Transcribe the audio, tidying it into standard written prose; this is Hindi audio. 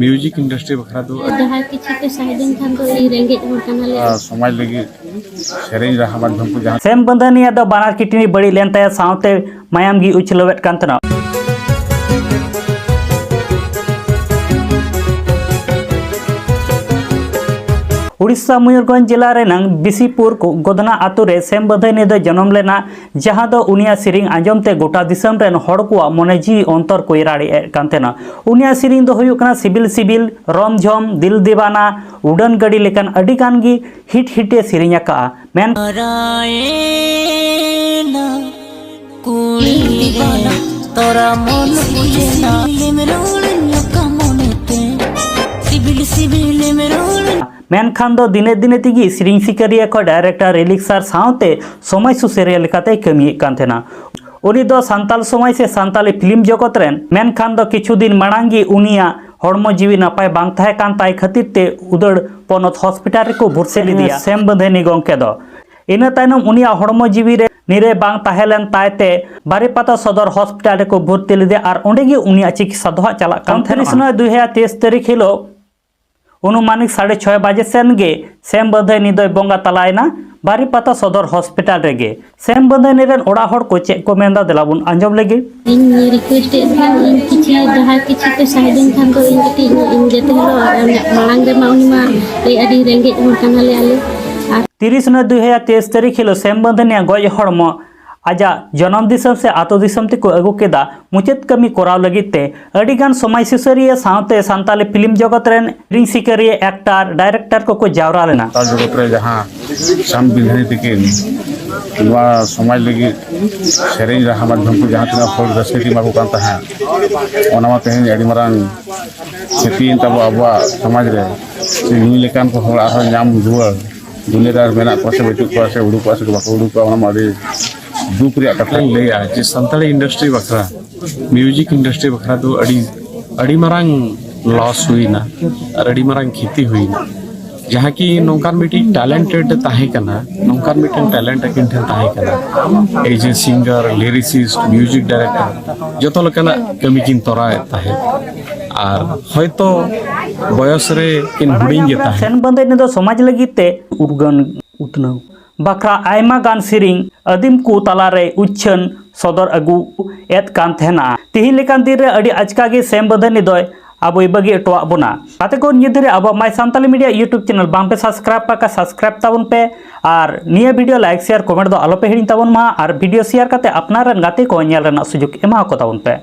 म्यूजिक इंडस्ट्री बखरा दो जहाँ किसी के साइडिंग खान को ये रेंगे समाज लगी सेरेंज रहा माध्यम को जहाँ सेम बंधनिया दो बानार किटनी बड़ी लेन तय साउते मायाम गी उछलवेट कांतना उड़ीसा मयूरगंज जिला रेनांग बिसीपुर गोदना आतु रे सेम बंधनी दो जन्म लेना जहां दो उनिया सिरिंग आंजमते गोटा दिसम रेन हड़ को मने जी अंतर को इराड़ी कांतेना उनिया सिरिंग दो हुयुक कना सिबिल सिबिल रमझम दिल दीवाना उड़न गड़ी लेकन अडी कान गी हिट हिटे सिरिंग का मेन तोरा मन बुझेना सिबिल सिबिल मेनखान दो दिने दिने तिगी सिरिंग सिकरिया को डायरेक्टर रिलिक्सर साउते समय सुसेरिया लेकाते कमी कांथेना उनी दो संताल समय से संताली फिल्म जगत रेन मेनखान दो किछु दिन मांगी उनिया हड़मो जीवी नपाय बांग ताहे कान ताई खातिर ते उदड़ पनत हॉस्पिटल रे को भर्ती लिदिया सेम बंधेनी गंके दो इना तायनम उनिया हड़मो जीवी रे निरे बांग ताहेलेन तायते बारीपाता सदर हॉस्पिटल रे को भर्ती लिदिया और ओंडेगी उनिया चिकित्सा दो चला कांथेना 2023 तारीख हिलो अनुमानिक 6:30 बजे सेन गे सेम बंधनी दो बंगा तलायना बारीपाता सदर हॉस्पिटल रेगे सेम बंधनी रेन ओड़ा हड़ को चे को मेंदा देलाबुन अंजम लेगे इन रिक्वेस्ट इन किछि जहाँ किछि के साइडिंग खान को इन जेते हलो मांग दे माउनिमा ले अडी रेंगे मोरकानाले आले 30/9/2023 तारीख हिलो सेम बंधनिया गज हड़मो आजा जन्म दिसम से आतो दिसम ते को अगु केदा मुचेत कमी कोराव लगिते अडिगान समय सुसरिया साउते संताली फिल्म जगत रेन रिंग सिकरिया एक्टर डायरेक्टर को जावरा लेना ता जगत रे जहां सम बिधनी तिकिन नवा समाज लगी सेरेंज रहा माध्यम को जहां तना फल रसती मागु कांता है ओनामा तेहन एडी मरान सेतीन तब अबवा समाज रे नी लेकान को होड़ आरो नाम जुआ दुनियादार मेना पासे बचु पासे उडु पासे को बाको उडु का ओना मारी दुख रे कथा ले आ जे संताली इंडस्ट्री बखरा म्यूजिक इंडस्ट्री बखरा दो अड़ी मरांग लॉस हुई ना और अड़ी मरांग खेती हुई ना जहाँ की नौकान मिट्टी टैलेंटेड ताहे कना नौकान मिट्टी टैलेंट अकिन ठन ताहे कना as a singer lyricist music director जतो लकना कमी किन तोराय ताहे और हयतो बयस रे किन हुडिंग गे ताहे सेन बंदे ने दो समाज लगिते उर्गन उतनाव बखरा आयमा गान सिरिंग अदिम को तलारे उच्छन सदर अगु एत कान थेना तिहि लेकान दिन रे अडी अचका गे सेम बंधनी दोय अब बगी टोआ बोना पाते को निधरे अब my Santali media YouTube channel बांग पे सब्सक्राइब पाका सब्सक्राइब ताबन पे और निया वीडियो लाइक शेयर कमेंट दो आलो पे हिडिन ताबन मा और वीडियो शेयर करते अपना रन गाते को नेल रना सुजुग एमा को ताबन पे।